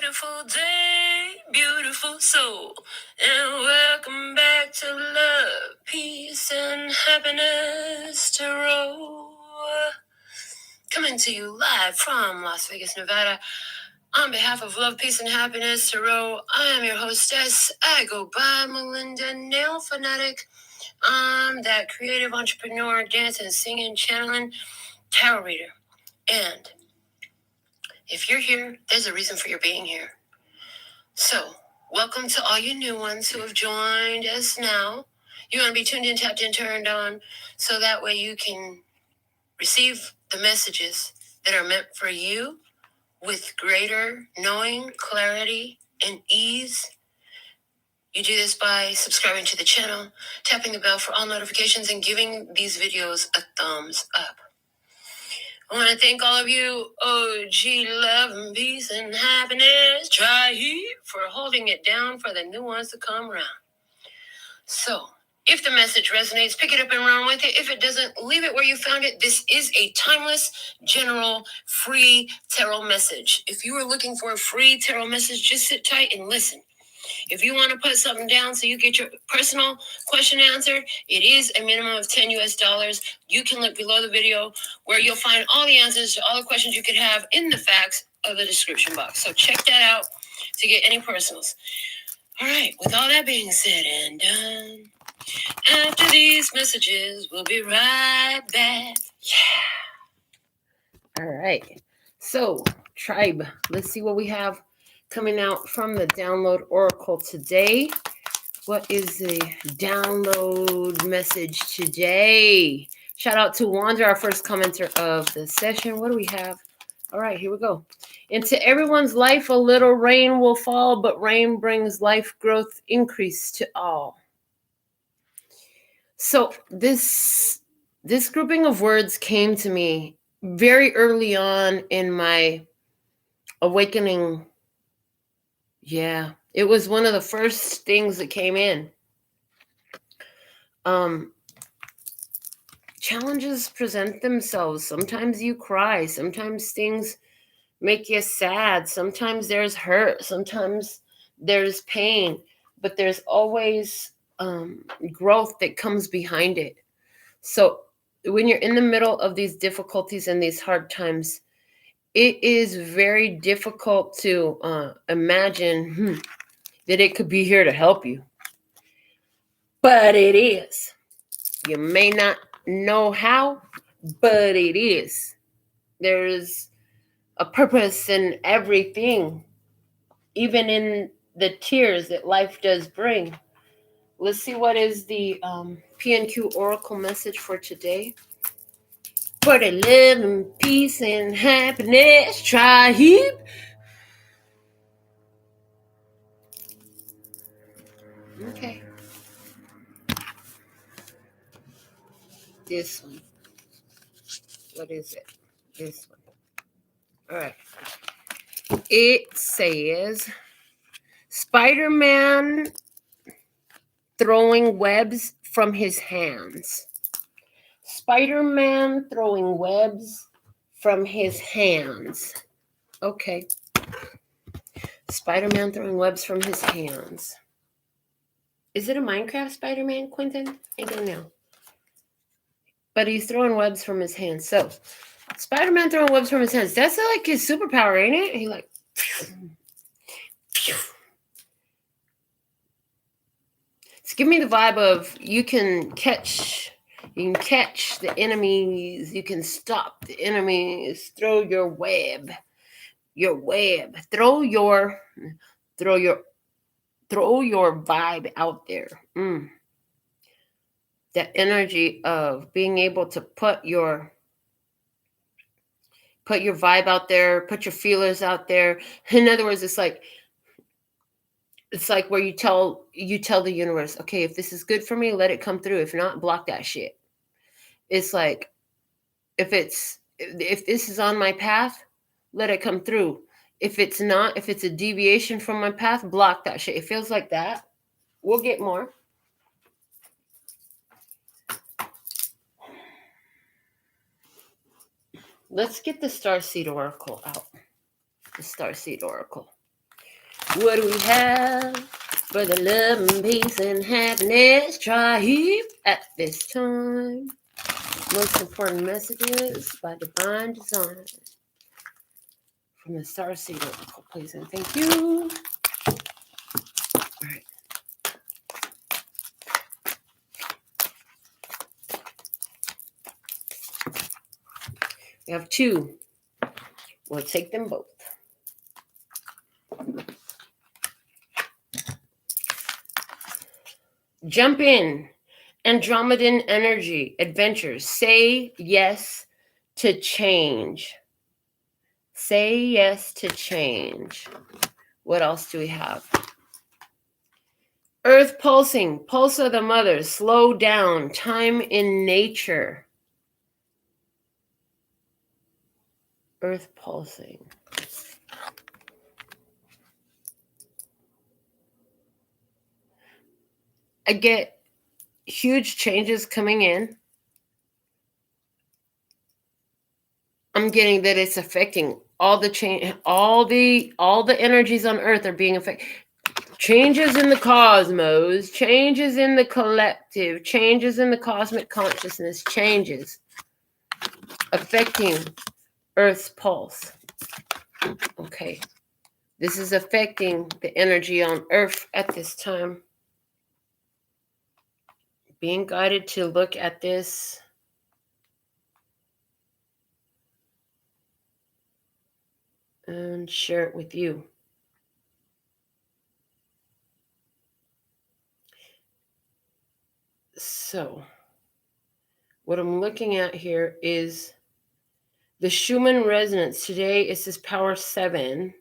beautiful day, beautiful soul, and welcome back to Love, Peace, and Happiness Tarot. Coming to you live from Las Vegas, Nevada. On behalf of Love, Peace, and Happiness Tarot, I am your hostess. I go by Melinda, NailFanatic. I'm that creative entrepreneur, dancing, singing, channeling tarot reader. And if you're here, there's a reason for your being here. So, welcome to all you new ones who have joined us now. You want to be tuned in, tapped in, turned on, so that way you can receive the messages that are meant for you with greater knowing, clarity, and ease. You do this by subscribing to the channel, tapping the bell for all notifications, and giving these videos a thumbs up. I want to thank all of you, OG Love and Peace and Happiness Tribe, for holding it down for the new ones to come around. So, if the message resonates, pick it up and run with it. If it doesn't, leave it where you found it. This is a timeless, general, free tarot message. If you are looking for a free tarot message, just sit tight and listen. If you want to put something down so you get your personal question answered, it is a minimum of $10 US. You can look below the video where you'll find all the answers to all the questions you could have in the facts of the description box. So check that out to get any personals. All right, with all that being said and done, after these messages, we'll be right back. Yeah. All right. So, tribe, let's see what we have coming out from the download oracle today. What is the download message today? Shout out to Wanda, our first commenter of the session. What do we have? All right, here we go. Into everyone's life, a little rain will fall, but rain brings life growth increase to all. So this grouping of words came to me very early on in my awakening. Yeah, it was one of the first things that came in. Challenges present themselves. Sometimes you cry. Sometimes things make you sad. Sometimes there's hurt. Sometimes there's pain. But there's always growth that comes behind it. So when you're in the middle of these difficulties and these hard times, it is very difficult to imagine that it could be here to help you. But it is. You may not know how, but it is. There's a purpose in everything, even in the tears that life does bring. Let's see what is the PNQ Oracle message for today. For the love and peace and happiness tribe. Okay. This one. What is it? This one. All right. It says Spider-Man throwing webs from his hands. Spider-Man throwing webs from his hands. Okay. Spider-Man throwing webs from his hands. Is it a Minecraft Spider-Man, Quentin? I don't know. But he's throwing webs from his hands. So, Spider-Man throwing webs from his hands. That's like his superpower, ain't it? He like... It's giving me the vibe of you can catch the enemies, you can stop the enemies, throw your web, throw your vibe out there. That energy of being able to put your vibe out there, put your feelers out there. In other words, it's like where you tell the universe, okay, if this is good for me, let it come through. If not, block that shit. It's like, if this is on my path, let it come through. If it's not, if it's a deviation from my path, block that shit. It feels like that. We'll get more. Let's get the Starseed Oracle out. The Starseed Oracle. What do we have for the love and peace and happiness tribe at this time? Most important messages by divine design from the Star Seed Oracle, please and thank you. All right. We have two. We'll take them both. Jump in. Andromedan energy, adventures. Say yes to change. Say yes to change. What else do we have? Earth pulsing, pulse of the mother, slow down, time in nature. Earth pulsing. I get huge changes coming in. I'm getting that it's affecting all the change, all the energies on Earth are being affected. Changes in the cosmos, changes in the collective, changes in the cosmic consciousness, changes affecting Earth's pulse. Okay. This is affecting the energy on Earth at this time. Being guided to look at this. And share it with you. So, what I'm looking at here is the Schumann resonance. Today it says power 7.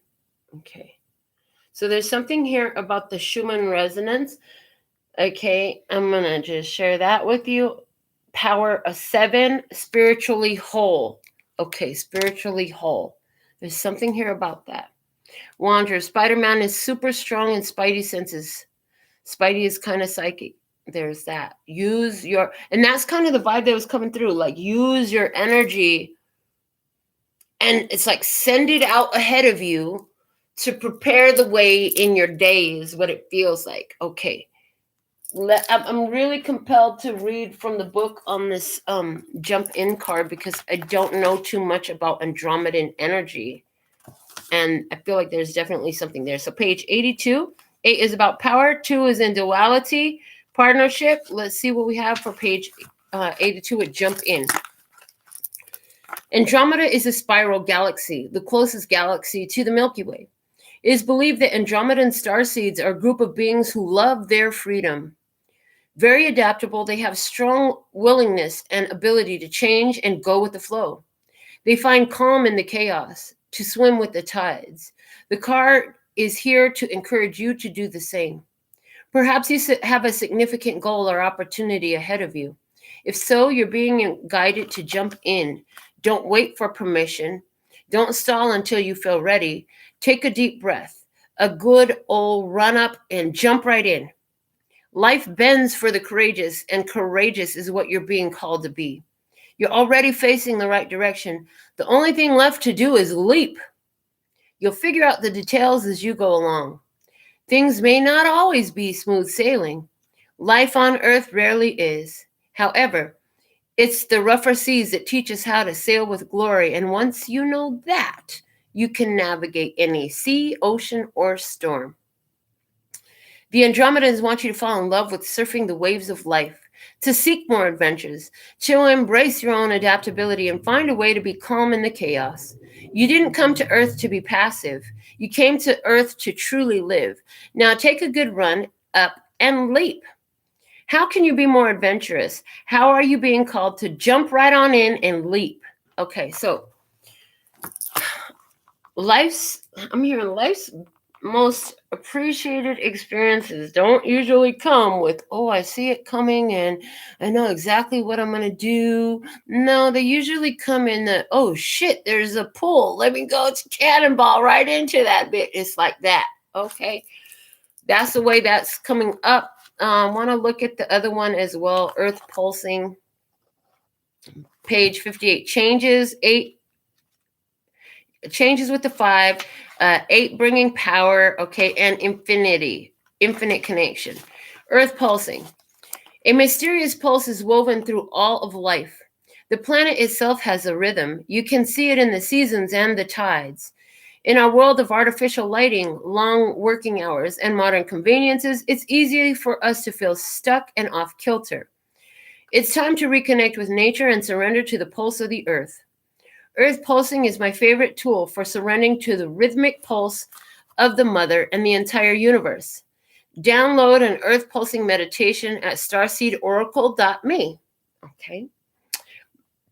Okay. So there's something here about the Schumann resonance. Okay, I'm going to just share that with you. Power of 7, spiritually whole. Okay, spiritually whole. There's something here about that. Wanderer, Spider-Man is super strong in Spidey senses. Spidey is kind of psychic. There's that. Use your, and that's kind of the vibe that was coming through. Like, use your energy. And it's like, send it out ahead of you to prepare the way in your day is what it feels like. Okay. I'm really compelled to read from the book on this jump in card because I don't know too much about Andromedan energy. And I feel like there's definitely something there. So page 82, 8 is about power. 2 is in duality, partnership. Let's see what we have for page 82 with jump in. Andromeda is a spiral galaxy, the closest galaxy to the Milky Way. It is believed that Andromedan starseeds are a group of beings who love their freedom. Very adaptable, they have strong willingness and ability to change and go with the flow. They find calm in the chaos, to swim with the tides. The card is here to encourage you to do the same. Perhaps you have a significant goal or opportunity ahead of you. If so, you're being guided to jump in. Don't wait for permission. Don't stall until you feel ready. Take a deep breath, a good old run up and jump right in. Life bends for the courageous, and courageous is what you're being called to be. You're already facing the right direction. The only thing left to do is leap. You'll figure out the details as you go along. Things may not always be smooth sailing. Life on Earth rarely is. However, it's the rougher seas that teach us how to sail with glory. And once you know that, you can navigate any sea, ocean, or storm. The Andromedans want you to fall in love with surfing the waves of life, to seek more adventures, to embrace your own adaptability and find a way to be calm in the chaos. You didn't come to Earth to be passive. You came to Earth to truly live. Now take a good run up and leap. How can you be more adventurous? How are you being called to jump right on in and leap? Okay, so I'm hearing life's most appreciated experiences don't usually come with, oh, I see it coming and I know exactly what I'm going to do. No, they usually come in the, oh shit, there's a pool. Let me go to cannonball right into that bit. It's like that. Okay. That's the way that's coming up. I want to look at the other one as well. Earth pulsing. Page 58. Changes. 8 changes with the 5, 8 bringing power, okay, and infinite connection. Earth pulsing. A mysterious pulse is woven through all of life. The planet itself has a rhythm. You can see it in the seasons and the tides. In our world of artificial lighting, long working hours, and modern conveniences, it's easy for us to feel stuck and off kilter. It's time to reconnect with nature and surrender to the pulse of the earth. Earth pulsing is my favorite tool for surrendering to the rhythmic pulse of the mother and the entire universe. Download an earth pulsing meditation at starseedoracle.me. Okay.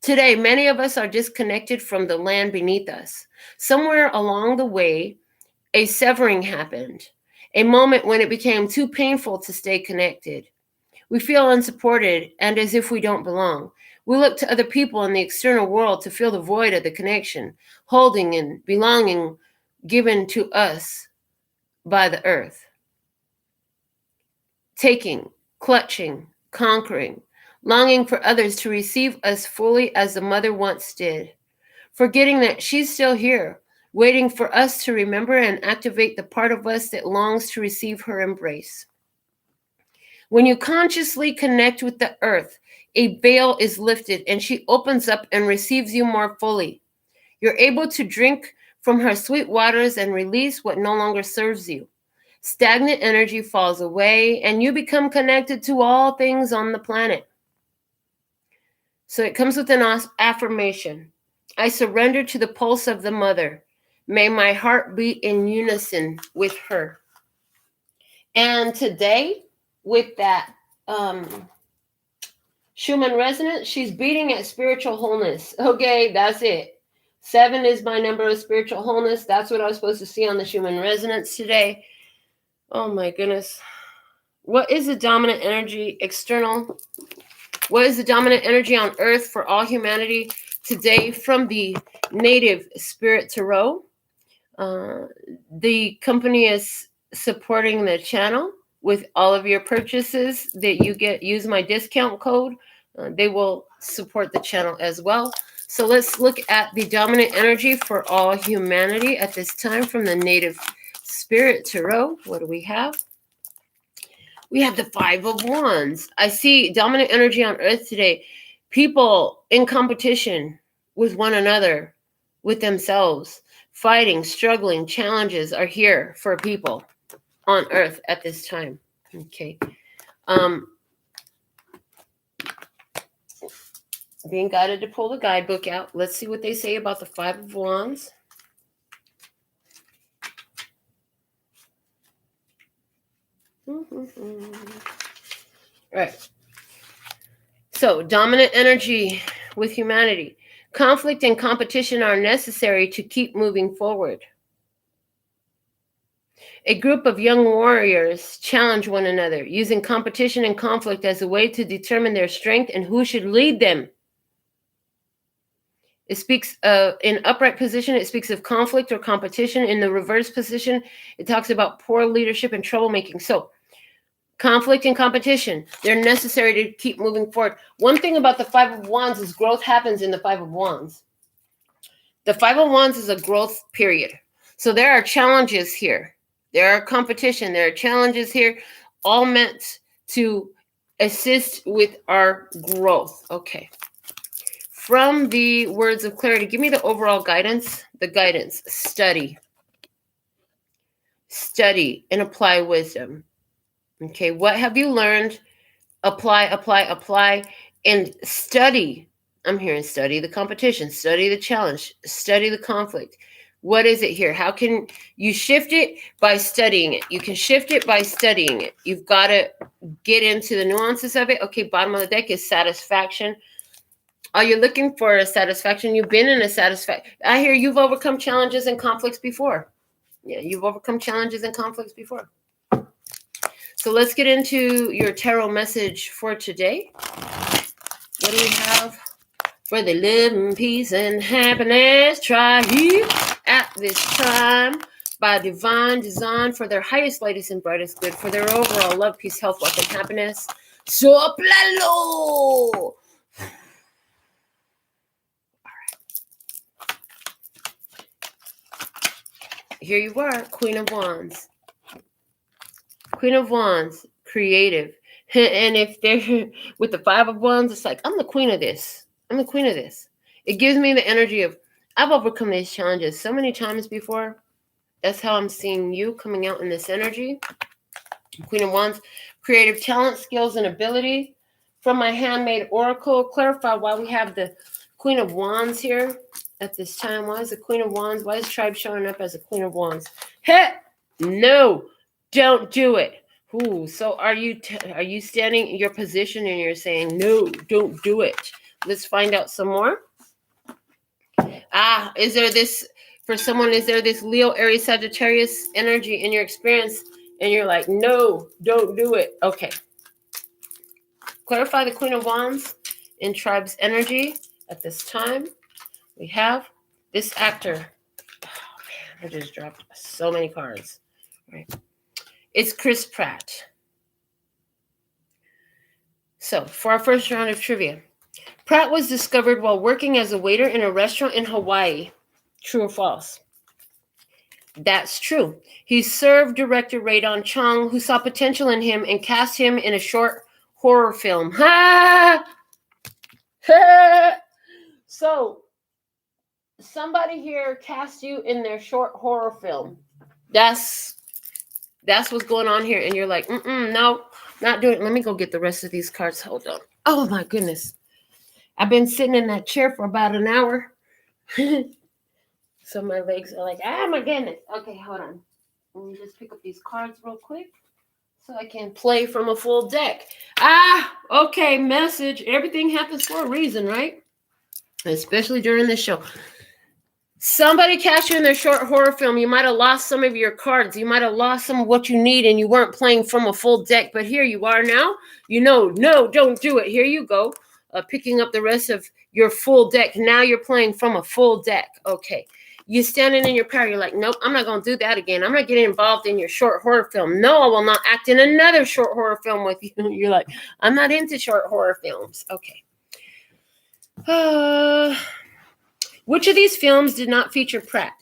Today, many of us are disconnected from the land beneath us. Somewhere along the way, a severing happened, a moment when it became too painful to stay connected. We feel unsupported and as if we don't belong. We look to other people in the external world to fill the void of the connection, holding and belonging given to us by the earth. Taking, clutching, conquering, longing for others to receive us fully as the mother once did, forgetting that she's still here, waiting for us to remember and activate the part of us that longs to receive her embrace. When you consciously connect with the earth, a veil is lifted and she opens up and receives you more fully. You're able to drink from her sweet waters and release what no longer serves you. Stagnant energy falls away and you become connected to all things on the planet. So it comes with an affirmation. I surrender to the pulse of the mother. May my heart beat in unison with her. And today, with that Schumann resonance, she's beating at spiritual wholeness. Okay, that's it. 7 is my number of spiritual wholeness. That's what I was supposed to see on the Schumann resonance today. Oh my goodness. What is the dominant energy external? What is the dominant energy on earth for all humanity today from the Native Spirit Tarot? The company is supporting the channel with all of your purchases that you get. Use my discount code. They will support the channel as well. So let's look at the dominant energy for all humanity at this time from the Native Spirit Tarot. What do we have? We have the 5 of Wands. I see dominant energy on earth today. People in competition with one another, with themselves, fighting, struggling, challenges are here for people on earth at this time. Okay. Being guided to pull the guidebook out. Let's see what they say about the 5 of Wands. All right. So, dominant energy with humanity. Conflict and competition are necessary to keep moving forward. A group of young warriors challenge one another, using competition and conflict as a way to determine their strength and who should lead them. It speaks in upright position, it speaks of conflict or competition. In the reverse position, it talks about poor leadership and troublemaking. So, conflict and competition, they're necessary to keep moving forward. One thing about the 5 of Wands is growth happens in the 5 of Wands. The 5 of Wands is a growth period. So there are challenges here. There are competition. There are challenges here, all meant to assist with our growth. Okay. From the words of clarity, give me the overall guidance. The guidance, study. Study and apply wisdom. Okay, what have you learned? Apply, and study. I'm hearing study the competition, study the challenge, study the conflict. What is it here? How can you shift it? By studying it. You can shift it by studying it. You've got to get into the nuances of it. Okay, bottom of the deck is satisfaction. Are you looking for a satisfaction? You've been in a satisfaction. I hear you've overcome challenges and conflicts before. Yeah, you've overcome challenges and conflicts before. So let's get into your tarot message for today. What do we have? For the love and peace and happiness, try here at this time by divine design for their highest, latest, and brightest good, for their overall love, peace, health, wealth, and happiness. Soplalo! here you are, Queen of Wands. Queen of Wands, creative. And if they're with the Five of Wands, it's like, I'm the queen of this. I'm the queen of this. It gives me the energy of, I've overcome these challenges so many times before. That's how I'm seeing you coming out in this energy. Queen of Wands, creative talent, skills, and ability. From my handmade oracle, clarify why we have the Queen of Wands here at this time. Why is the Queen of Wands? Why is Tribe showing up as a Queen of Wands? No, don't do it. Ooh, so are you standing in your position and you're saying, no, don't do it? Let's find out some more. Is there this, for someone, is there this Leo, Aries, Sagittarius energy in your experience? And you're like, no, don't do it. Okay. Clarify the Queen of Wands in Tribe's energy at this time. We have this actor. Oh, man, I just dropped so many cards. Right. It's Chris Pratt. So, for our first round of trivia, Pratt was discovered while working as a waiter in a restaurant in Hawaii. True or false? That's true. He served director Radon Chong, who saw potential in him and cast him in a short horror film. Ha! Ha! So, somebody here cast you in their short horror film. That's what's going on here. And you're like, no, not doing it. Let me go get the rest of these cards. Hold on. Oh, my goodness. I've been sitting in that chair for about an hour. So my legs are like, my goodness. Okay, hold on. Let me just pick up these cards real quick so I can play from a full deck. Okay, message. Everything happens for a reason, right? Especially during this show. Somebody cast you in their short horror film. You might have lost some of your cards. You might have lost some of what you need and you weren't playing from a full deck. But here you are now. No, don't do it. Here you go. Picking up the rest of your full deck. Now you're playing from a full deck. Okay. You're standing in your power. You're like, nope, I'm not going to do that again. I'm not getting involved in your short horror film. No, I will not act in another short horror film with you. You're like, I'm not into short horror films. Okay. Which of these films did not feature Pratt?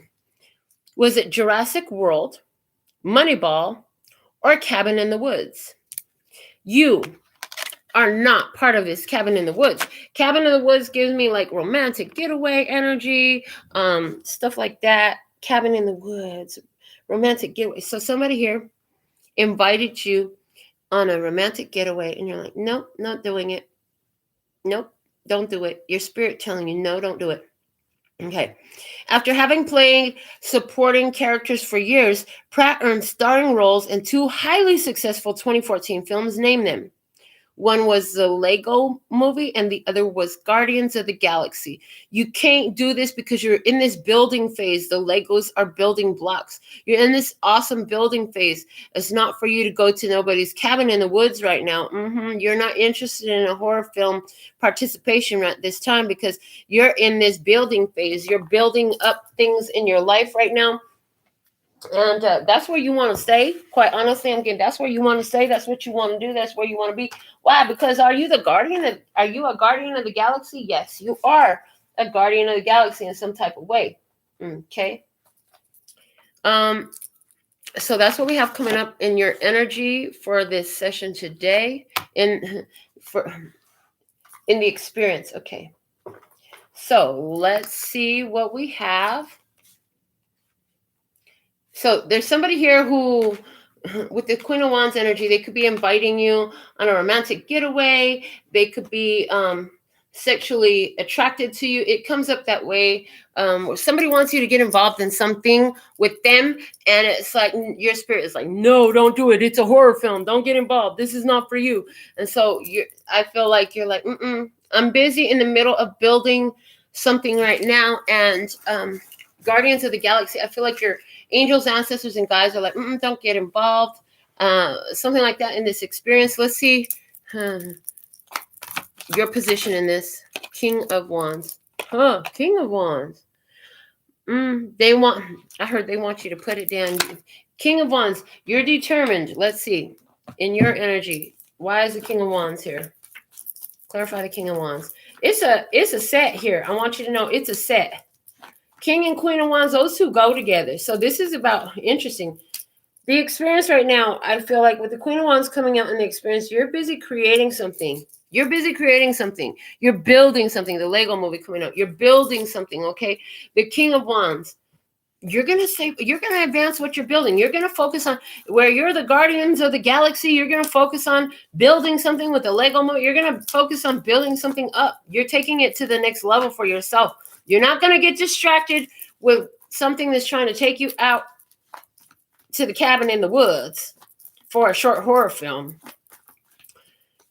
Was it Jurassic World, Moneyball, or Cabin in the Woods? You are not part of this Cabin in the Woods. Cabin in the Woods gives me like romantic getaway energy, stuff like that. Cabin in the Woods, romantic getaway. So somebody here invited you on a romantic getaway and you're like, nope, not doing it. Nope, don't do it. Your spirit telling you, no, don't do it. Okay. After having played supporting characters for years, Pratt earned starring roles in two highly successful 2014 films. Name them. One was the Lego movie and the other was Guardians of the Galaxy. You can't do this because you're in this building phase. The Legos are building blocks. You're in this awesome building phase. It's not for you to go to nobody's cabin in the woods right now. You're not interested in a horror film participation at this time because you're in this building phase. You're building up things in your life right now. And that's where you want to stay. Quite honestly, that's where you want to stay. That's what you want to do. That's where you want to be. Why? Because are you a guardian of the galaxy? Yes, you are a guardian of the galaxy in some type of way. Okay. So that's what we have coming up in your energy for this session today. In the experience. Okay. So let's see what we have. So there's somebody here who, with the Queen of Wands energy, they could be inviting you on a romantic getaway. They could be sexually attracted to you. It comes up that way. Somebody wants you to get involved in something with them. And it's like your spirit is like, no, don't do it. It's a horror film. Don't get involved. This is not for you. And so I feel like you're like, I'm busy in the middle of building something right now. And Guardians of the Galaxy, I feel like your angels, ancestors, and guides are like, don't get involved. Something like that in this experience. Let's see your position in this. King of Wands. King of Wands. I heard they want you to put it down. King of Wands, you're determined. Let's see. In your energy, why is the King of Wands here? Clarify the King of Wands. It's a set here. I want you to know it's a set. King and Queen of Wands, those two go together. So this is about, interesting. The experience right now, I feel like with the Queen of Wands coming out in the experience, you're busy creating something. You're busy creating something. You're building something. The Lego movie coming out. You're building something, okay? The King of Wands, you're going to advance what you're building. You're going to focus on where you're the guardians of the galaxy. You're going to focus on building something with the Lego movie. You're going to focus on building something up. You're taking it to the next level for yourself. You're not going to get distracted with something that's trying to take you out to the cabin in the woods for a short horror film.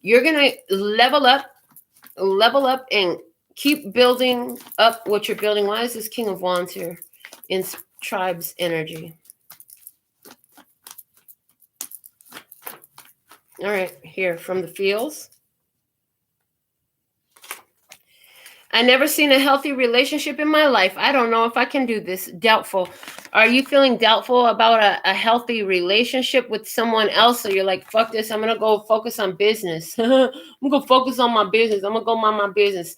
You're going to level up and keep building up what you're building. Why is this King of Wands here in tribes energy? All right, here from the fields. I never seen a healthy relationship in my life. I don't know if I can do this. Doubtful. Are you feeling doubtful about a healthy relationship with someone else? So you're like, fuck this. I'm going to go focus on business. I'm going to focus on my business. I'm going to go mind my business.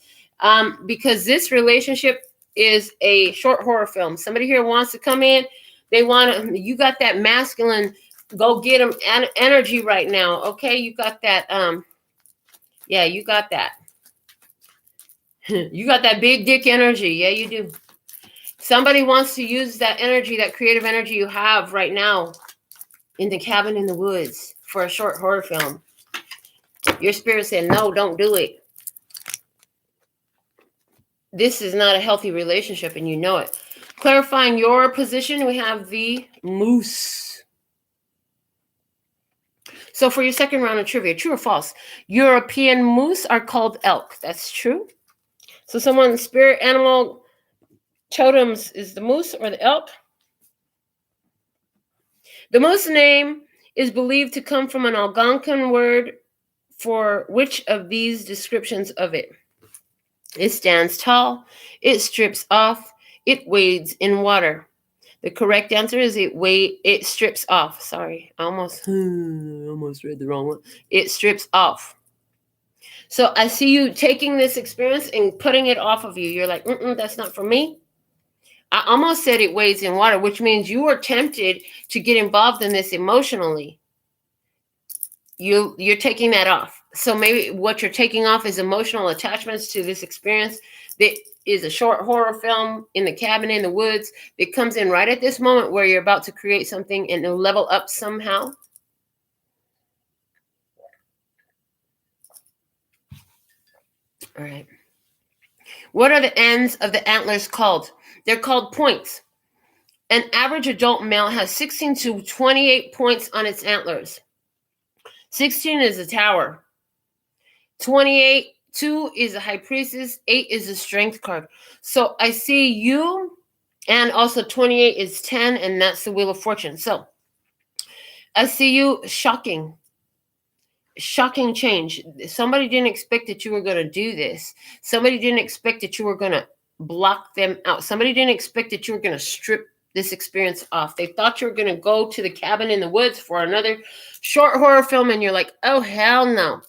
Because this relationship is a short horror film. Somebody here wants to come in. They want to, you got that masculine, go get them energy right now. Okay. You got that. Yeah, you got that. You got that big dick energy. Yeah, you do. Somebody wants to use that energy, that creative energy you have right now in the cabin in the woods for a short horror film. Your spirit said, no, don't do it. This is not a healthy relationship and you know it. Clarifying your position, we have the moose. So for your second round of trivia, true or false? European moose are called elk. That's true. So someone's spirit animal totems is the moose or the elk. The moose name is believed to come from an Algonquin word for which of these descriptions of it? It stands tall, it strips off, it wades in water. The correct answer is it strips off. Sorry, I almost read the wrong one. It strips off. So I see you taking this experience and putting it off of you. You're like, that's not for me. I almost said it wades in water, which means you are tempted to get involved in this emotionally. You're taking that off. So maybe what you're taking off is emotional attachments to this experience that is a short horror film in the cabin in the woods that comes in right at this moment where you're about to create something and level up somehow. All right. What are the ends of the antlers called? They're called points. An average adult male has 16 to 28 points on its antlers. 16 is a tower. 28, 2 is a high priestess. 8 is a strength card. So I see you, and also 28 is 10, and that's the Wheel of Fortune. So I see you shocking change. Somebody didn't expect that you were going to do this. Somebody didn't expect that you were going to block them out. Somebody didn't expect that you were going to strip this experience off. They thought you were going to go to the cabin in the woods for another short horror film, and you're like, oh, hell no.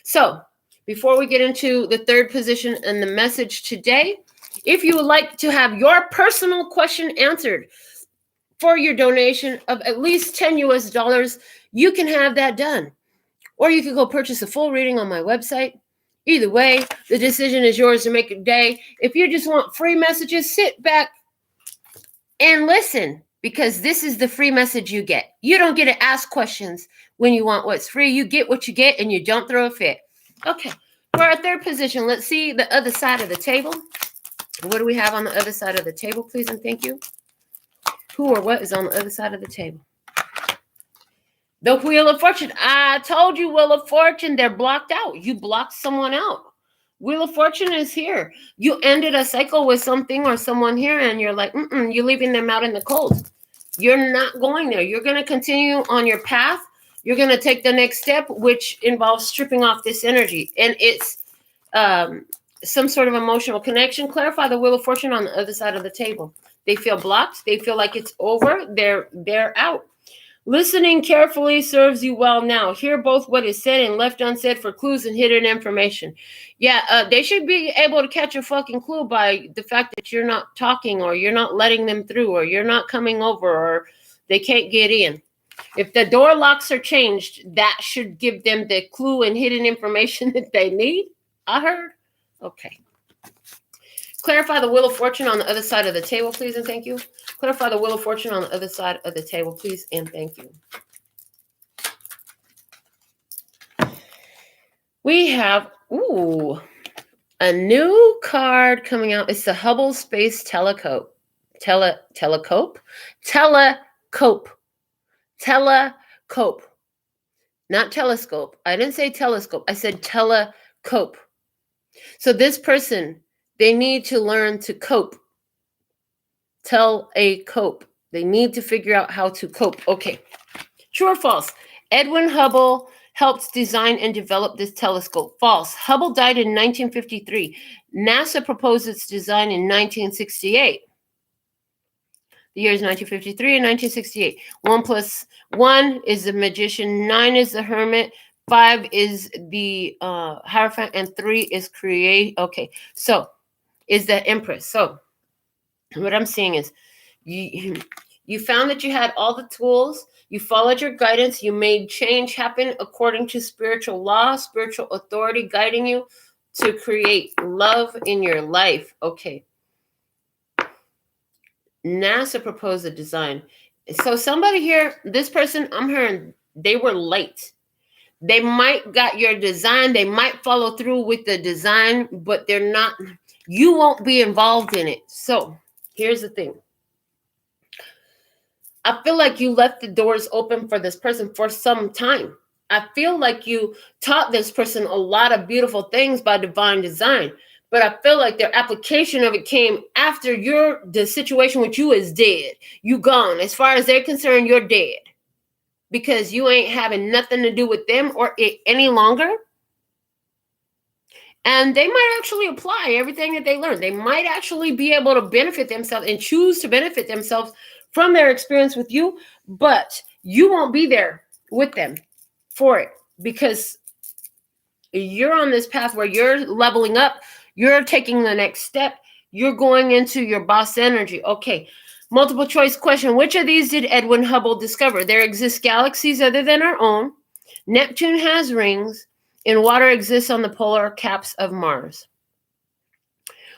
So before we get into the third position and the message today, if you would like to have your personal question answered for your donation of at least $10 US, you can have that done. Or you can go purchase a full reading on my website. Either way, the decision is yours to make a day. If you just want free messages, sit back and listen, because this is the free message you get. You don't get to ask questions when you want what's free. You get what you get and you don't throw a fit. Okay, for our third position, let's see the other side of the table. What do we have on the other side of the table, please and thank you? Who or what is on the other side of the table? The Wheel of Fortune. I told you, Wheel of Fortune, they're blocked out. You blocked someone out. Wheel of Fortune is here. You ended a cycle with something or someone here, and you're like, you're leaving them out in the cold. You're not going there. You're going to continue on your path. You're going to take the next step, which involves stripping off this energy. And it's some sort of emotional connection. Clarify the Wheel of Fortune on the other side of the table. They feel blocked. They feel like it's over. They're out. Listening carefully serves you well now. Hear both what is said and left unsaid for clues and hidden information. Yeah, they should be able to catch a fucking clue by the fact that you're not talking, or you're not letting them through, or you're not coming over, or they can't get in. If the door locks are changed, that should give them the clue and hidden information that they need. I heard. Okay. Clarify the Wheel of Fortune on the other side of the table, please, and thank you. Clarify the Wheel of Fortune on the other side of the table, please, and thank you. We have, a new card coming out. It's the Hubble Space Telescope. Telescope. Not telescope. I didn't say telescope. I said telescope. So this person, they need to learn to cope. Cope. They need to figure out how to cope. Okay. True or false? Edwin Hubble helped design and develop this telescope. False. Hubble died in 1953. NASA proposed its design in 1968. The years 1953 and 1968. 1 plus 1 is the magician. 9 is the hermit. 5 is the Hierophant. And 3 is create. Okay. So is the Empress. So what I'm seeing is you found that you had all the tools. You followed your guidance. You made change happen according to spiritual law, spiritual authority guiding you to create love in your life. Okay. NASA proposed a design. So somebody here, this person, I'm hearing they were late. They might got your design. They might follow through with the design, but they're not. You won't be involved in it. So here's the thing. I feel like you left the doors open for this person for some time. I feel like you taught this person a lot of beautiful things by divine design, but I feel like their application of it came after the situation with you is dead. You gone. As far as they're concerned, you're dead because you ain't having nothing to do with them or it any longer. And they might actually apply everything that they learned. They might actually be able to benefit themselves and choose to benefit themselves from their experience with you, but you won't be there with them for it because you're on this path where you're leveling up, you're taking the next step, you're going into your boss energy. Okay, multiple choice question. Which of these did Edwin Hubble discover? There exist galaxies other than our own. Neptune has rings, and water exists on the polar caps of Mars.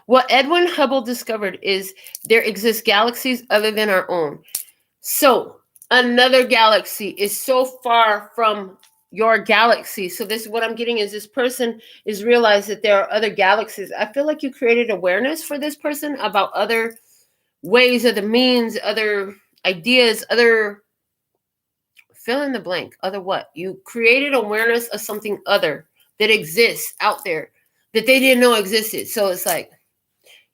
What Edwin Hubble discovered is there exist galaxies other than our own. So another galaxy is so far from your galaxy. So this is what I'm getting is this person is realized that there are other galaxies. I feel like you created awareness for this person about other ways, other means, other ideas, other fill in the blank. Other what? You created awareness of something other that exists out there that they didn't know existed. So it's like,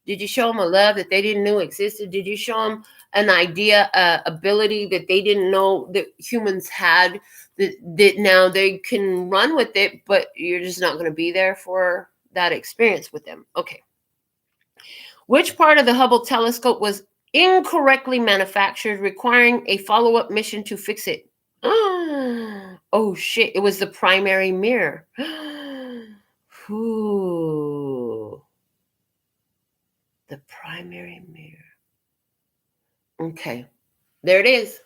did you show them a love that they didn't know existed? Did you show them an idea, ability that they didn't know that humans had, that now they can run with it, but you're just not going to be there for that experience with them? Okay. Which part of the Hubble telescope was incorrectly manufactured, requiring a follow-up mission to fix it? Oh, shit. It was the primary mirror. Ooh. The primary mirror. Okay. There it is.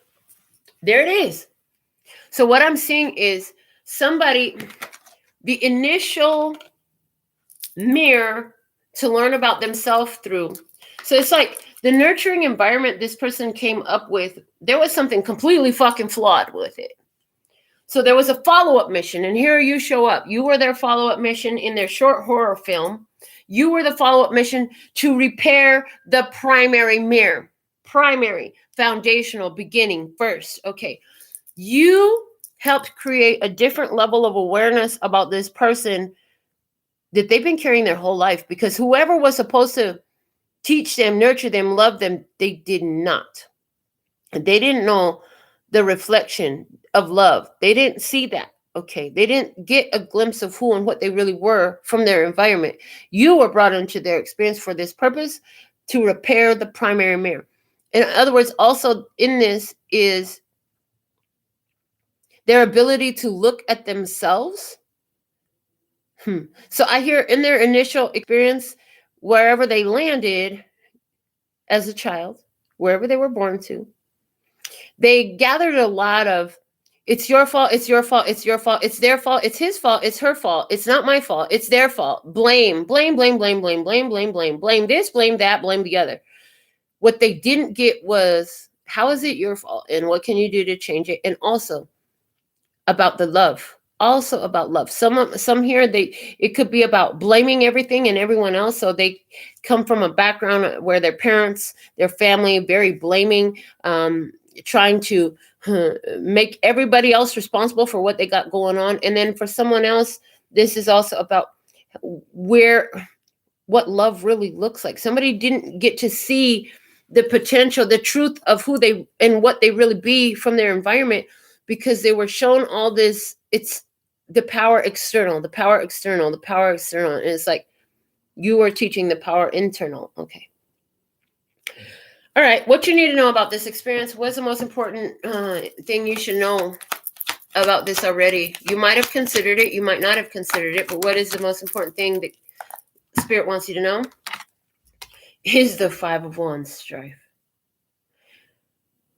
There it is. So what I'm seeing is somebody, the initial mirror to learn about themselves through. So it's like the nurturing environment this person came up with, there was something completely fucking flawed with it. So there was a follow-up mission, and here you show up. You were their follow-up mission in their short horror film. You were the follow-up mission to repair the primary mirror. Primary, foundational, beginning, first. Okay. You helped create a different level of awareness about this person that they've been carrying their whole life, because whoever was supposed to teach them, nurture them, love them, they did not. They didn't know the reflection of love. They didn't see that. Okay. They didn't get a glimpse of who and what they really were from their environment. You were brought into their experience for this purpose, to repair the primary mirror. In other words, also in this is their ability to look at themselves. So I hear in their initial experience, wherever they landed as a child, wherever they were born to, they gathered a lot of, it's your fault, it's your fault, it's your fault, it's their fault, it's his fault, it's her fault, it's not my fault, it's their fault. Blame, blame, blame, blame, blame, blame, blame, blame, blame this, blame that, blame the other. What they didn't get was, how is it your fault? And what can you do to change it? And also about the love. Also about love. Some here, it could be about blaming everything and everyone else. So they come from a background where their parents, their family, very blaming, trying to make everybody else responsible for what they got going on. And then for someone else, this is also about what love really looks like. Somebody didn't get to see the potential, the truth of who they and what they really be from their environment, because they were shown all this. It's the power external, the power external, the power external. And it's like, you are teaching the power internal. Okay. All right. What you need to know about this experience? What's the most important thing you should know about this already? You might have considered it. You might not have considered it. But what is the most important thing that Spirit wants you to know? Is the Five of Wands strife.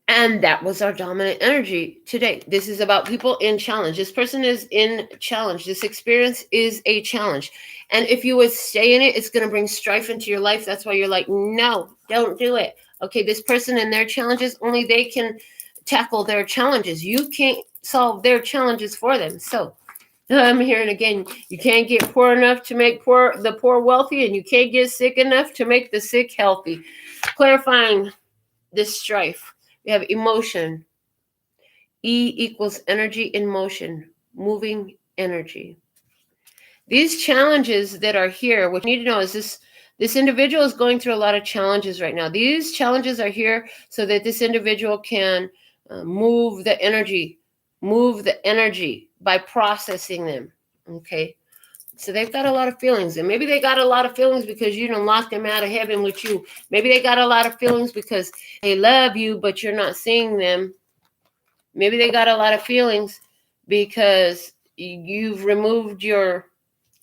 And that was our dominant energy today. This is about people in challenge. This person is in challenge. This experience is a challenge. And if you would stay in it, it's going to bring strife into your life. That's why you're like, no, don't do it. Okay, this person and their challenges, only they can tackle their challenges. You can't solve their challenges for them. So I'm hearing again, you can't get poor enough to make the poor wealthy, and you can't get sick enough to make the sick healthy. Clarifying this strife. We have emotion. E equals energy in motion, moving energy. These challenges that are here, what you need to know is this individual is going through a lot of challenges right now. These challenges are here so that this individual can move the energy by processing them. Okay. So they've got a lot of feelings, and maybe they got a lot of feelings because you don't lock them out of heaven with you. Maybe they got a lot of feelings because they love you, but you're not seeing them. Maybe they got a lot of feelings because you've removed your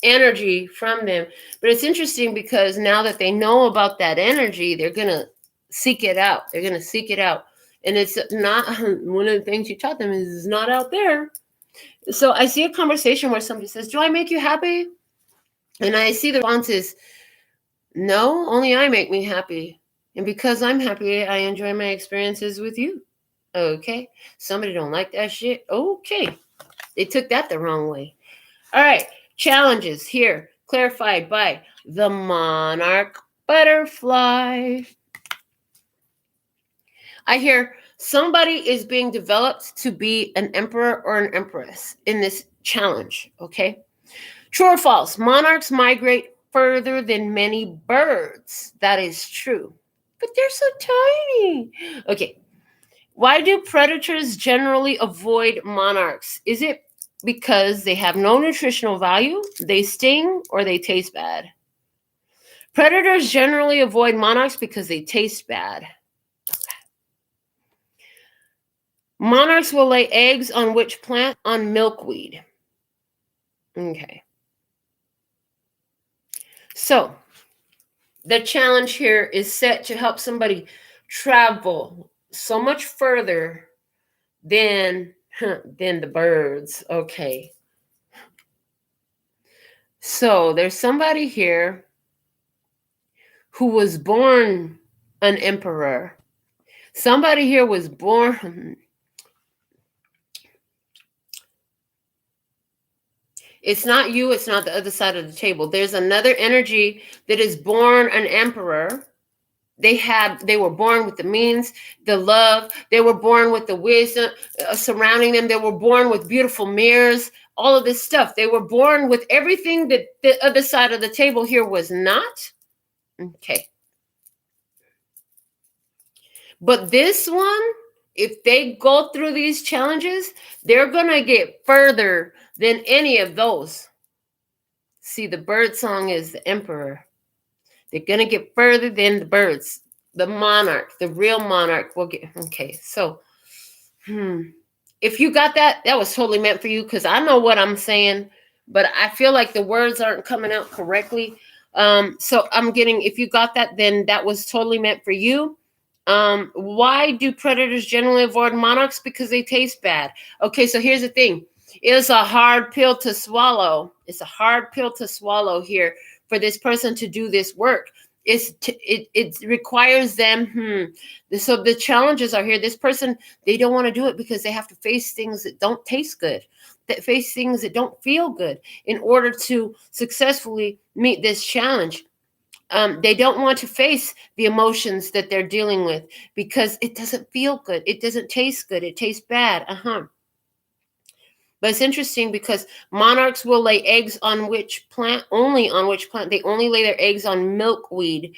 energy from them. But it's interesting because now that they know about that energy, they're going to seek it out. They're going to seek it out. And it's not, one of the things you taught them is it's not out there. So I see a conversation where somebody says, do I make you happy? And I see the response is, no, only I make me happy. And because I'm happy, I enjoy my experiences with you. Okay. Somebody don't like that shit. Okay. They took that the wrong way. All right. Challenges here clarified by the monarch butterfly. I hear somebody is being developed to be an emperor or an empress in this challenge. Okay. True or false? Monarchs migrate further than many birds. That is true. But they're so tiny. Okay. Why do predators generally avoid monarchs? Is it because they have no nutritional value, they sting, or they taste bad? Predators generally avoid monarchs because they taste bad. Monarchs will lay eggs on which plant? On milkweed. Okay. So, the challenge here is set to help somebody travel so much further than the birds. Okay. So, there's somebody here who was born an emperor. Somebody here was born. It's not you. It's not the other side of the table. There's another energy that is born an emperor. They were born with the means, the love. They were born with the wisdom surrounding them. They were born with beautiful mirrors, all of this stuff. They were born with everything that the other side of the table here was not. Okay. But this one, if they go through these challenges, they're going to get further than any of those. See, the bird song is the emperor. They're going to get further than the birds. The monarch, the real monarch will get. Okay, so if you got that, that was totally meant for you, because I know what I'm saying, but I feel like the words aren't coming out correctly. So I'm getting, if you got that, then that was totally meant for you. Why do predators generally avoid monarchs? Because they taste bad. Okay, so here's the thing. It's a hard pill to swallow. It's a hard pill to swallow here for this person to do this work. It requires them. So the challenges are here. This person, they don't want to do it because they have to face things that don't taste good, that face things that don't feel good in order to successfully meet this challenge. They don't want to face the emotions that they're dealing with because it doesn't feel good. It doesn't taste good. It tastes bad. But it's interesting because monarchs will lay eggs on which plant? Only on which plant? They only lay their eggs on milkweed.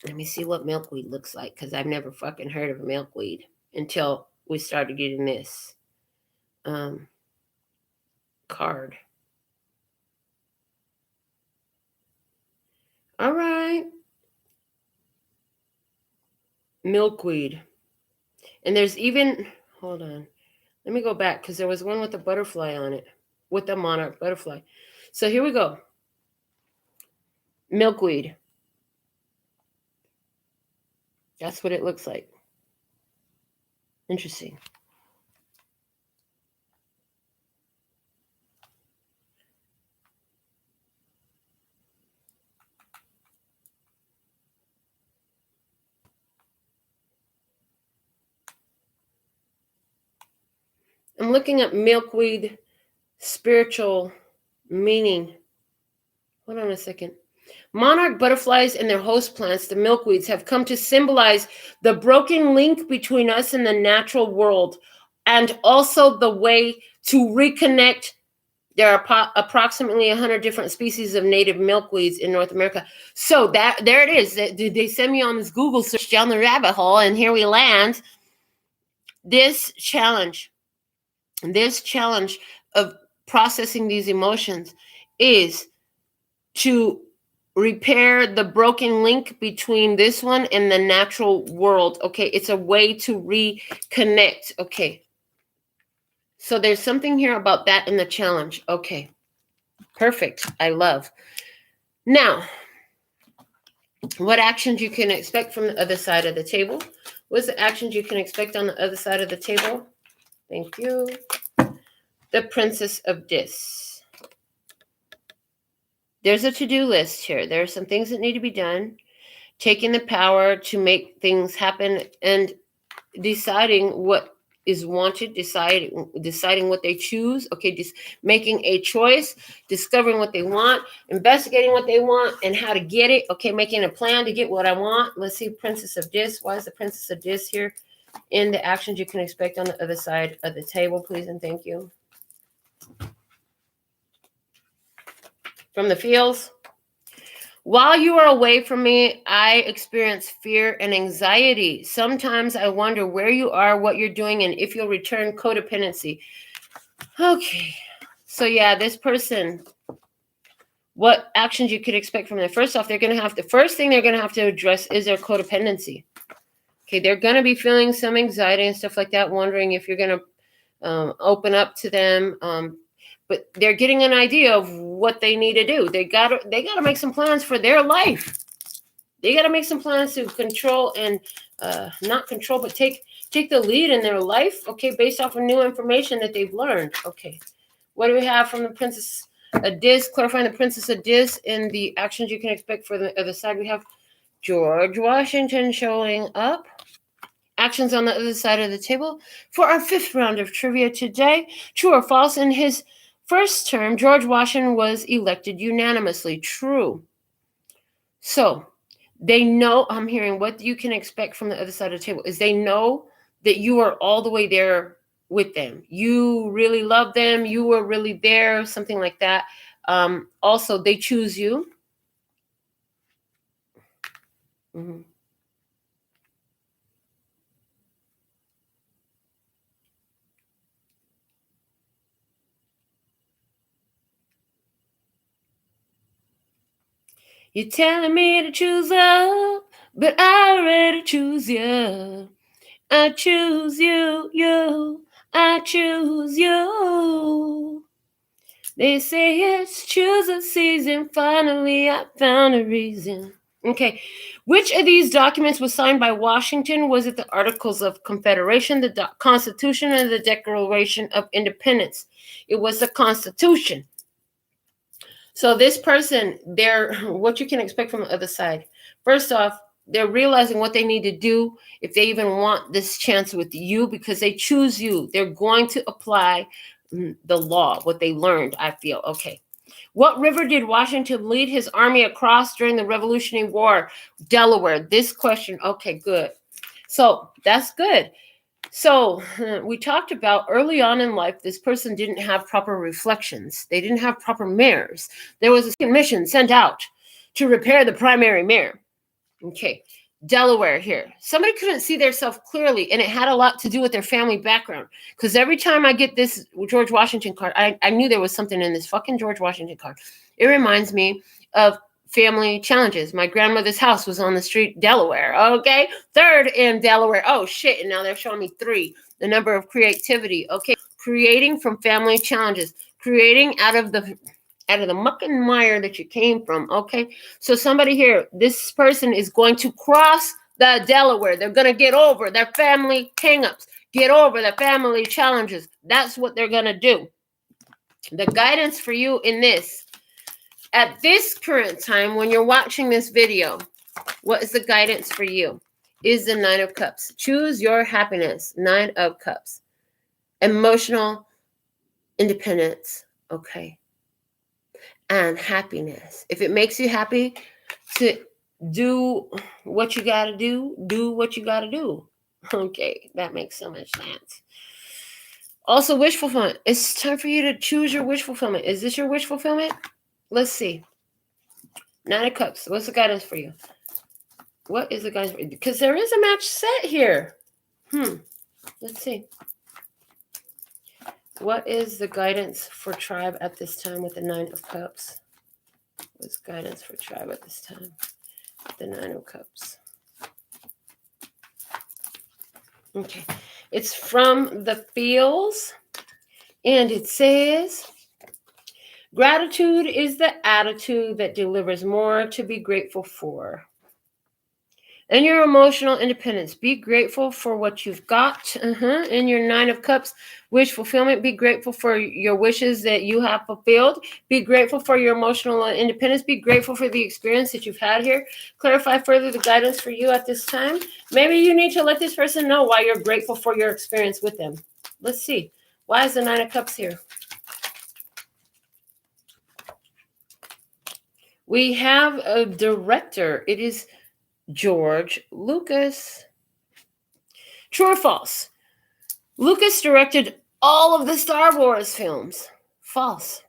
Let me see what milkweed looks like, because I've never fucking heard of milkweed until we started getting this card. All right. Milkweed. And there's even, hold on. Let me go back, because there was one with a butterfly on it, with the monarch butterfly. So here we go. Milkweed. That's what it looks like. Interesting. I'm looking at milkweed spiritual meaning. Hold on a second. Monarch butterflies and their host plants, the milkweeds, have come to symbolize the broken link between us and the natural world, and also the way to reconnect. There are approximately 100 different species of native milkweeds in North America. So that there it is. They send me on this Google search down the rabbit hole, and here we land. This challenge of processing these emotions is to repair the broken link between this one and the natural world. Okay, it's a way to reconnect. Okay, so there's something here about that in the challenge. Okay, perfect. I love. Now, what actions you can expect from the other side of the table? What's the actions you can expect on the other side of the table? Thank you. The Princess of Dis. There's a to-do list here. There are some things that need to be done. Taking the power to make things happen and deciding what is wanted, deciding what they choose. Okay, just making a choice, discovering what they want, investigating what they want and how to get it. Okay, making a plan to get what I want. Let's see, Princess of Dis. Why is the Princess of Dis here in the actions you can expect on the other side of the table, please and thank you. From the feels. While you are away from me, I experience fear and anxiety. Sometimes I wonder where you are, what you're doing, and if you'll return. Codependency. Okay. So yeah, this person, what actions you could expect from them? First off, the first thing they're going to have to address is their codependency. Okay, they're going to be feeling some anxiety and stuff like that, wondering if you're going to open up to them. But they're getting an idea of what they need to do. They gotta make some plans for their life. They gotta make some plans to control and not control, but take the lead in their life. Okay, based off of new information that they've learned. Okay, what do we have from the Princess of Dis? Clarifying the Princess of Dis and the actions you can expect for the other side. We have George Washington showing up. Actions on the other side of the table for our fifth round of trivia today. True or false? In his first term, George Washington was elected unanimously. True. So they know, I'm hearing what you can expect from the other side of the table is they know that you are all the way there with them. You really love them. You were really there, something like that. Also, they choose you. Mm-hmm. You're telling me to choose up, but I already choose you. I choose you, you. I choose you. They say it's choose a season. Finally, I found a reason. Okay. Which of these documents was signed by Washington? Was it the Articles of Confederation, the Constitution, and the Declaration of Independence? It was the Constitution. So this person, they're what you can expect from the other side. First off, they're realizing what they need to do if they even want this chance with you, because they choose you. They're going to apply the law, what they learned, I feel. Okay. What river did Washington lead his army across during the Revolutionary War? Delaware. This question. Okay, good. So that's good. So we talked about early on in life, this person didn't have proper reflections. They didn't have proper mirrors. There was a mission sent out to repair the primary mirror. Okay. Delaware here. Somebody couldn't see themselves clearly, and it had a lot to do with their family background. Because every time I get this George Washington card, I knew there was something in this fucking George Washington card. It reminds me of family challenges. My grandmother's house was on the street, Delaware. Okay. 3rd in Delaware. Oh, shit. And now they're showing me 3. The number of creativity. Okay. Creating from family challenges. Creating out of the muck and mire that you came from. Okay. So somebody here, this person is going to cross the Delaware. They're going to get over their family hangups, get over their family challenges. That's what they're going to do. The guidance for you in this, at this current time, when you're watching this video, what is the guidance for you? Is the 9 of Cups. Choose your happiness. 9 of Cups. Emotional independence. Okay. And happiness. If it makes you happy to do what you got to do what you got to do. Okay, that makes so much sense. Also, wish fulfillment. It's time for you to choose your wish fulfillment. Is this your wish fulfillment? Let's see. 9 of Cups. What's the guidance for you? What is the guidance for you? Because there is a match set here. Let's see. What is the guidance for tribe at this time with the 9 of Cups? What's guidance for tribe at this time? The 9 of Cups. Okay. It's from the Feels. And it says, gratitude is the attitude that delivers more to be grateful for. And your emotional independence. Be grateful for what you've got. In your 9 of Cups, wish fulfillment. Be grateful for your wishes that you have fulfilled. Be grateful for your emotional independence. Be grateful for the experience that you've had here. Clarify further the guidance for you at this time. Maybe you need to let this person know why you're grateful for your experience with them. Let's see. Why is the 9 of Cups here? We have a director. It is George Lucas. True or false? Lucas directed all of the Star Wars films. False.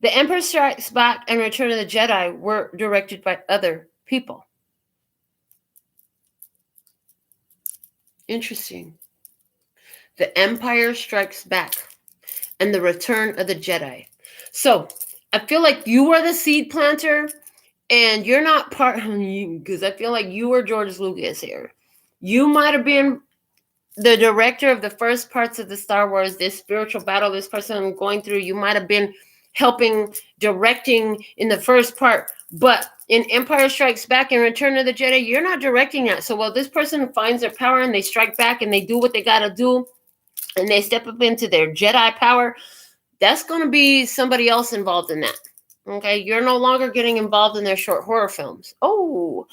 The Empire Strikes Back and Return of the Jedi were directed by other people. Interesting. The Empire Strikes Back and the Return of the Jedi. So, I feel like you are the seed planter. And you're not part, because I feel like you were George Lucas here. You might have been the director of the first parts of the Star Wars, this spiritual battle this person going through. You might have been helping, directing in the first part. But in Empire Strikes Back and Return of the Jedi, you're not directing that. So while this person finds their power and they strike back and they do what they got to do, and they step up into their Jedi power, that's going to be somebody else involved in that. Okay, you're no longer getting involved in their short horror films. Oh,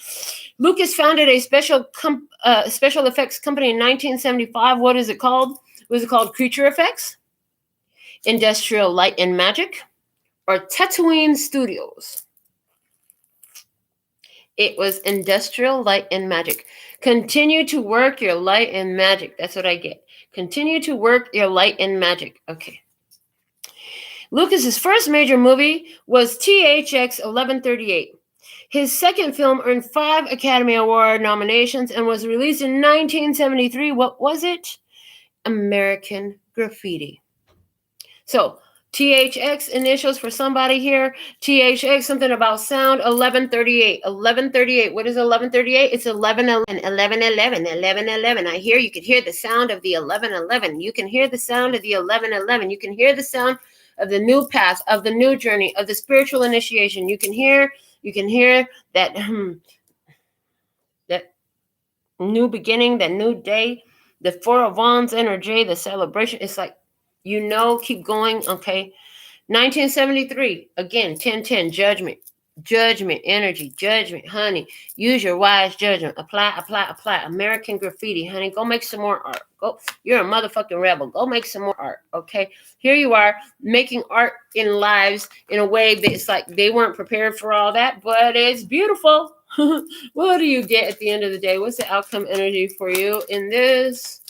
Lucas founded a special effects company in 1975. What is it called? Was it called Creature Effects, Industrial Light and Magic, or Tatooine Studios? It was Industrial Light and Magic. Continue to work your light and magic. That's what I get. Continue to work your light and magic. Okay. Lucas's first major movie was THX 1138. His second film earned 5 Academy Award nominations and was released in 1973. What was it? American Graffiti. So, THX initials for somebody here. THX, something about sound. 1138. 1138. What is 1138? It's 1111. 1111. 1111. I hear, you can hear the sound of the 1111. You can hear the sound of the 1111. You can hear the sound of the new path, of the new journey, of the spiritual initiation. You can hear that that new beginning, that new day, the Four of Wands energy, the celebration. It's like, keep going. Okay. 1973, again, 1010, judgment, energy, judgment, honey. Use your wise judgment. Apply. American graffiti, honey. Go make some more art. Go. You're a motherfucking rebel. Go make some more art, okay? Here you are making art in lives in a way that it's like they weren't prepared for all that, but it's beautiful. What do you get at the end of the day? What's the outcome energy for you in this?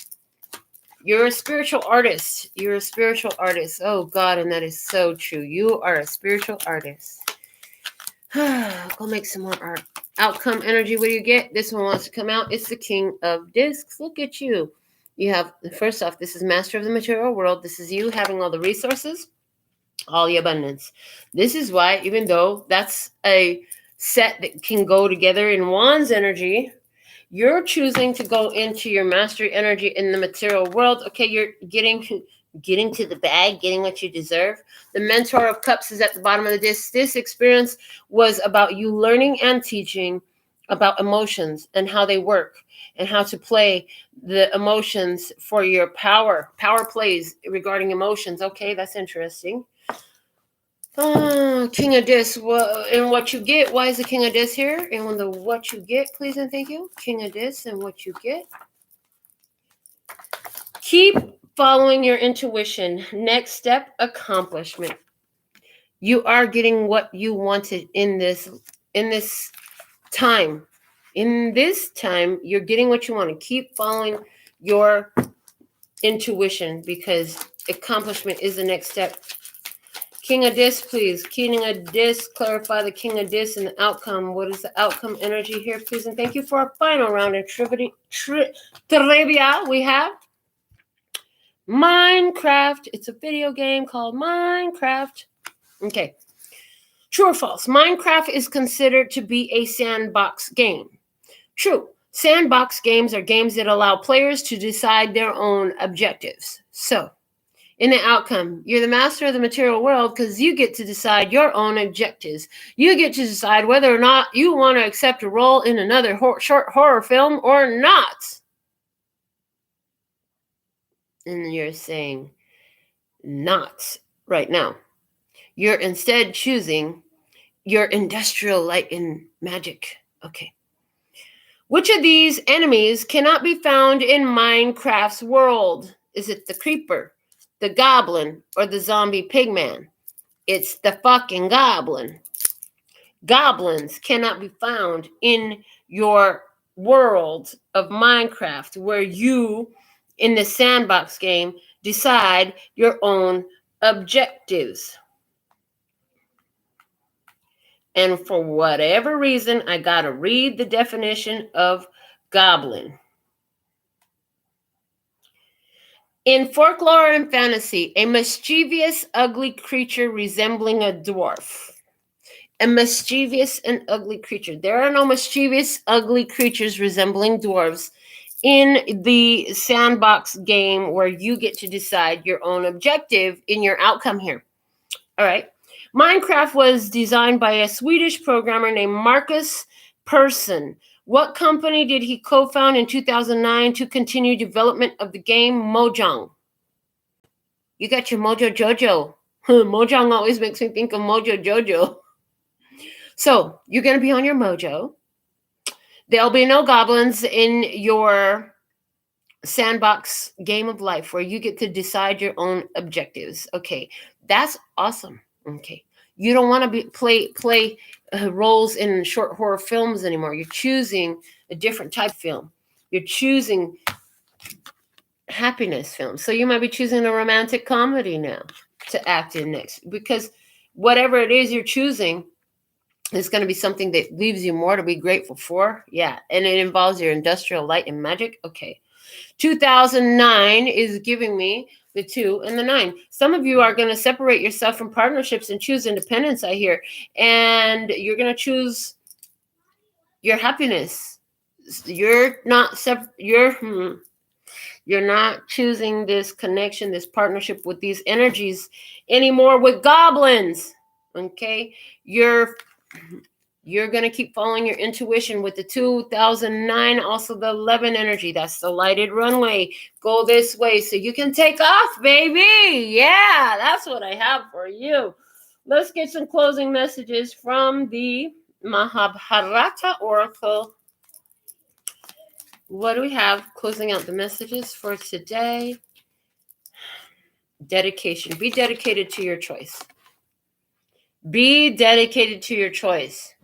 You're a spiritual artist. You're a spiritual artist. Oh, God, and that is so true. You are a spiritual artist. Go make some more art. Outcome energy, what do you get? This one wants to come out. It's the King of Discs. Look at you. You have, first off, this is Master of the Material World. This is you having all the resources, all the abundance. This is why, even though that's a set that can go together in Wands energy, you're choosing to go into your mastery energy in the material world. Okay, you're getting to the bag, getting what you deserve. The Mentor of Cups is at the bottom of the disc. This experience was about you learning and teaching about emotions and how they work and how to play the emotions for your power plays regarding emotions. Okay, that's interesting. King of Discs, and what you get. Why is the King of Discs here? And the what you get, please and thank you. King of Discs and what you get. Keep following your intuition. Next step, accomplishment. You are getting what you wanted in this time. In this time, you're getting what you want to. Keep following your intuition because accomplishment is the next step. King of Discs, please. King of Discs, clarify the King of Discs and the outcome. What is the outcome energy here, please? And thank you for our final round of trivia. We have Minecraft. It's a video game called Minecraft. Okay. True or false? Minecraft is considered to be a sandbox game. True. Sandbox games are games that allow players to decide their own objectives. So, in the outcome, you're the master of the material world because you get to decide your own objectives. You get to decide whether or not you want to accept a role in another short horror film or not. And you're saying not right now. You're instead choosing your industrial light and magic. Okay. Which of these enemies cannot be found in Minecraft's world? Is it the creeper, the goblin, or the zombie pigman? It's the fucking goblin. Goblins cannot be found in your world of Minecraft where you, in the sandbox game, decide your own objectives. And for whatever reason, I got to read the definition of goblin. In folklore and fantasy, a mischievous, ugly creature resembling a dwarf. A mischievous and ugly creature. There are no mischievous, ugly creatures resembling dwarves in the sandbox game where you get to decide your own objective in your outcome here. All right. Minecraft was designed by a Swedish programmer named Marcus Persson. What company did he co-found in 2009 to continue development of the game? Mojang. You got your Mojo Jojo. Mojang always makes me think of Mojo Jojo. So you're going to be on your Mojo. There'll be no goblins in your sandbox game of life where you get to decide your own objectives. Okay, that's awesome. Okay, you don't want to play roles in short horror films anymore. You're choosing a different type of film. You're choosing happiness films. So you might be choosing a romantic comedy now to act in next, because whatever it is you're choosing is going to be something that leaves you more to be grateful for. Yeah, and it involves your industrial light and magic. Okay. 2009 is giving me the 2 and the 9. Some of you are going to separate yourself from partnerships and choose independence, I hear. And you're going to choose your happiness. You're not you're not choosing this connection, this partnership with these energies anymore with goblins. Okay? You're going to keep following your intuition with the 2009, also the 11 energy. That's the lighted runway. Go this way so you can take off, baby. Yeah, that's what I have for you. Let's get some closing messages from the Mahabharata Oracle. What do we have closing out the messages for today? Dedication. Be dedicated to your choice. Be dedicated to your choice.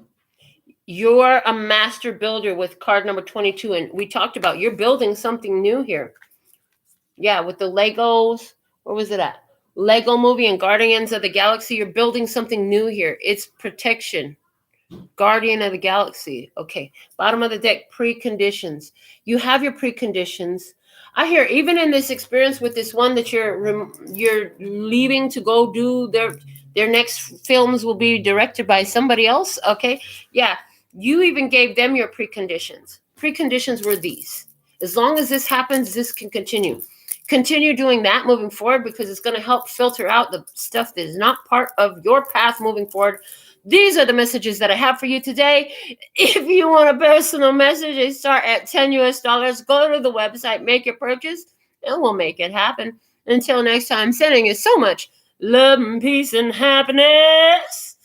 You're a master builder with card number 22. And we talked about you're building something new here. Yeah, with the Legos. Where was it at? Lego movie and Guardians of the Galaxy. You're building something new here. It's protection. Guardian of the Galaxy. Okay. Bottom of the deck, preconditions. You have your preconditions. I hear even in this experience with this one that you're leaving to go do their next films will be directed by somebody else. Okay. Yeah. You even gave them your preconditions. Preconditions were these. As long as this happens, this can continue. Continue doing that moving forward because it's going to help filter out the stuff that is not part of your path moving forward. These are the messages that I have for you today. If you want a personal message, they start at $10 US. Go to the website, make your purchase, and we'll make it happen. Until next time, sending you so much love and peace and happiness.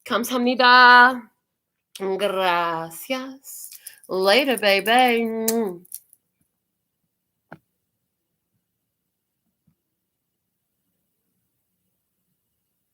Kamsahamnida. Gracias. Later, baby.